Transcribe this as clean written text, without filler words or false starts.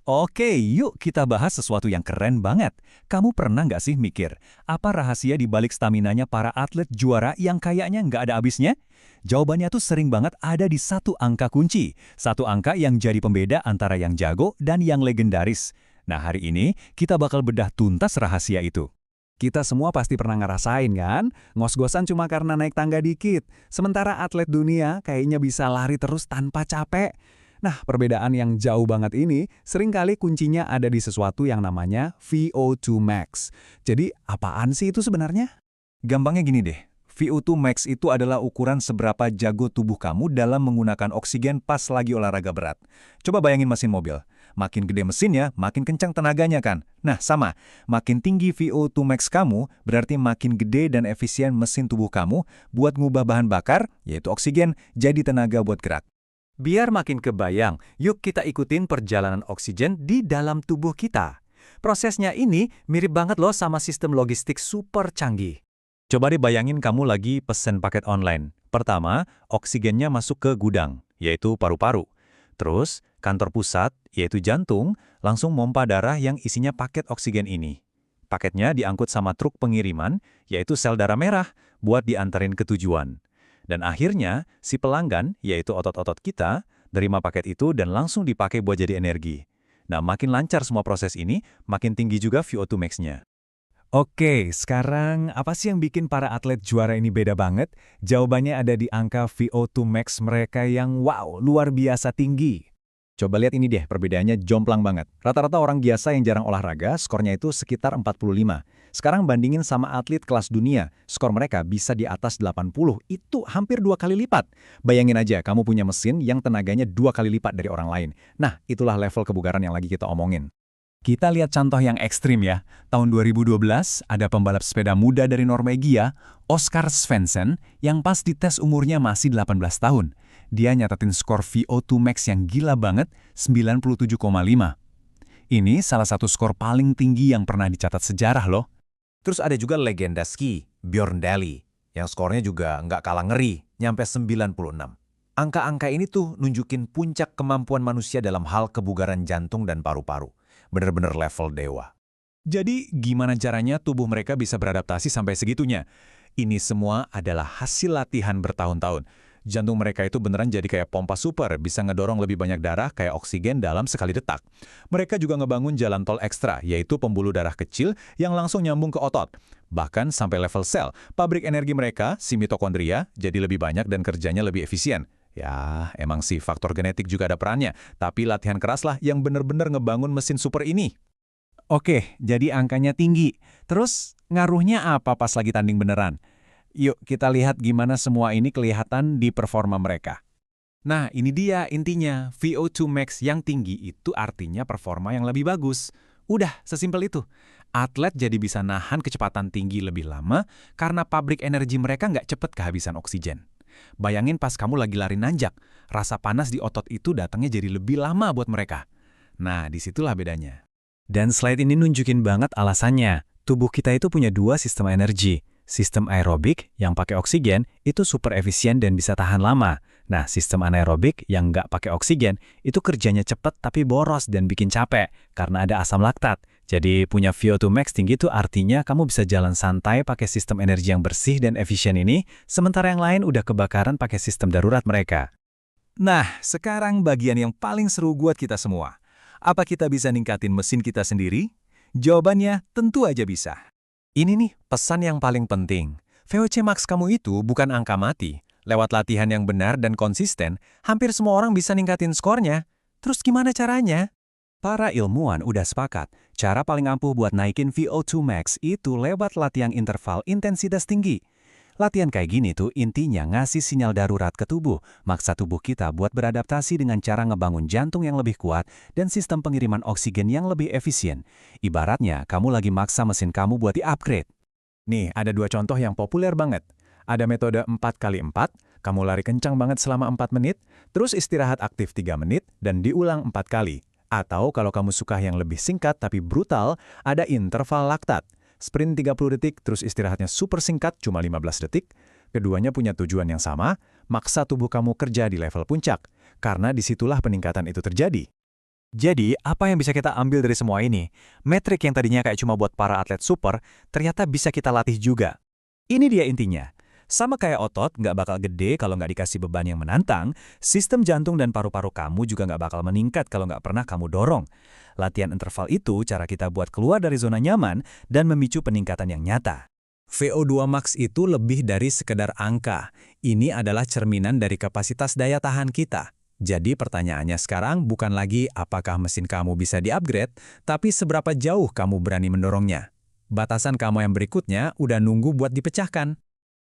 Oke, yuk kita bahas sesuatu yang keren banget. Kamu pernah nggak sih mikir, apa rahasia di balik staminanya para atlet juara yang kayaknya nggak ada habisnya? Jawabannya tuh sering banget ada di satu angka kunci. Satu angka yang jadi pembeda antara yang jago dan yang legendaris. Nah, hari ini kita bakal bedah tuntas rahasia itu. Kita semua pasti pernah ngerasain kan? Ngos-ngosan cuma karena naik tangga dikit. Sementara atlet dunia kayaknya bisa lari terus tanpa capek. Nah, perbedaan yang jauh banget ini seringkali kuncinya ada di sesuatu yang namanya VO2 max. Jadi, apaan sih itu sebenarnya? Gampangnya gini deh, VO2 max itu adalah ukuran seberapa jago tubuh kamu dalam menggunakan oksigen pas lagi olahraga berat. Coba bayangin mesin mobil. Makin gede mesinnya, makin kencang tenaganya kan? Nah, sama. Makin tinggi VO2 max kamu, berarti makin gede dan efisien mesin tubuh kamu buat ngubah bahan bakar, yaitu oksigen, jadi tenaga buat gerak. Biar makin kebayang, yuk kita ikutin perjalanan oksigen di dalam tubuh kita. Prosesnya ini mirip banget loh sama sistem logistik super canggih. Coba deh bayangin kamu lagi pesen paket online. Pertama, oksigennya masuk ke gudang, yaitu paru-paru. Terus, kantor pusat, yaitu jantung, langsung mompa darah yang isinya paket oksigen ini. Paketnya diangkut sama truk pengiriman, yaitu sel darah merah, buat diantarin ke tujuan. Dan akhirnya, si pelanggan, yaitu otot-otot kita, nerima paket itu dan langsung dipakai buat jadi energi. Nah, makin lancar semua proses ini, makin tinggi juga VO2 max-nya. Oke, sekarang apa sih yang bikin para atlet juara ini beda banget? Jawabannya ada di angka VO2 max mereka yang wow, luar biasa tinggi. Coba lihat ini deh, perbedaannya jomplang banget. Rata-rata orang biasa yang jarang olahraga, skornya itu sekitar 45. Sekarang bandingin sama atlet kelas dunia, skor mereka bisa di atas 80. Itu hampir 2 kali lipat. Bayangin aja, kamu punya mesin yang tenaganya 2 kali lipat dari orang lain. Nah, itulah level kebugaran yang lagi kita omongin. Kita lihat contoh yang ekstrim ya. Tahun 2012, ada pembalap sepeda muda dari Norwegia, Oskar Svensson, yang pas dites umurnya masih 18 tahun. Dia nyatatin skor VO2 max yang gila banget, 97,5. Ini salah satu skor paling tinggi yang pernah dicatat sejarah loh. Terus ada juga legenda ski, Bjorn Daly, yang skornya juga nggak kalah ngeri, nyampe 96. Angka-angka ini tuh nunjukin puncak kemampuan manusia dalam hal kebugaran jantung dan paru-paru. Bener-bener level dewa. Jadi, gimana caranya tubuh mereka bisa beradaptasi sampai segitunya? Ini semua adalah hasil latihan bertahun-tahun. Jantung mereka itu beneran jadi kayak pompa super, bisa ngedorong lebih banyak darah kayak oksigen dalam sekali detak. Mereka juga ngebangun jalan tol ekstra, yaitu pembuluh darah kecil yang langsung nyambung ke otot. Bahkan sampai level sel, pabrik energi mereka, si mitokondria, jadi lebih banyak dan kerjanya lebih efisien. Ya, emang sih faktor genetik juga ada perannya, tapi latihan keraslah yang bener-bener ngebangun mesin super ini. Oke, jadi angkanya tinggi. Terus, ngaruhnya apa pas lagi tanding beneran? Yuk kita lihat gimana semua ini kelihatan di performa mereka. Nah, ini dia intinya. VO2 max yang tinggi itu artinya performa yang lebih bagus. Udah, sesimpel itu. Atlet jadi bisa nahan kecepatan tinggi lebih lama karena pabrik energi mereka nggak cepet kehabisan oksigen. Bayangin pas kamu lagi lari nanjak, rasa panas di otot itu datangnya jadi lebih lama buat mereka. Nah, disitulah bedanya. Dan slide ini nunjukin banget alasannya. Tubuh kita itu punya dua sistem energi. Sistem aerobik yang pakai oksigen itu super efisien dan bisa tahan lama. Nah, sistem anaerobik yang nggak pakai oksigen itu kerjanya cepat tapi boros dan bikin capek karena ada asam laktat. Jadi punya VO2 max tinggi itu artinya kamu bisa jalan santai pakai sistem energi yang bersih dan efisien ini, sementara yang lain udah kebakaran pakai sistem darurat mereka. Nah, sekarang bagian yang paling seru buat kita semua. Apa kita bisa ningkatin mesin kita sendiri? Jawabannya tentu aja bisa. Ini nih pesan yang paling penting. VO2 max kamu itu bukan angka mati. Lewat latihan yang benar dan konsisten, hampir semua orang bisa ningkatin skornya. Terus gimana caranya? Para ilmuwan udah sepakat, cara paling ampuh buat naikin VO2 max itu lewat latihan interval intensitas tinggi. Latihan kayak gini tuh intinya ngasih sinyal darurat ke tubuh, maksa tubuh kita buat beradaptasi dengan cara ngebangun jantung yang lebih kuat dan sistem pengiriman oksigen yang lebih efisien. Ibaratnya kamu lagi maksa mesin kamu buat di-upgrade. Nih, ada dua contoh yang populer banget. Ada metode 4x4, kamu lari kencang banget selama 4 menit, terus istirahat aktif 3 menit, dan diulang 4 kali. Atau kalau kamu suka yang lebih singkat tapi brutal, ada interval laktat. Sprint 30 detik, terus istirahatnya super singkat, cuma 15 detik. Keduanya punya tujuan yang sama, maksa tubuh kamu kerja di level puncak. Karena disitulah peningkatan itu terjadi. Jadi, apa yang bisa kita ambil dari semua ini? Metrik yang tadinya kayak cuma buat para atlet super, ternyata bisa kita latih juga. Ini dia intinya. Sama kayak otot nggak bakal gede kalau nggak dikasih beban yang menantang, sistem jantung dan paru-paru kamu juga nggak bakal meningkat kalau nggak pernah kamu dorong. Latihan interval itu cara kita buat keluar dari zona nyaman dan memicu peningkatan yang nyata. VO2 max itu lebih dari sekedar angka. Ini adalah cerminan dari kapasitas daya tahan kita. Jadi pertanyaannya sekarang bukan lagi apakah mesin kamu bisa di-upgrade, tapi seberapa jauh kamu berani mendorongnya. Batasan kamu yang berikutnya udah nunggu buat dipecahkan.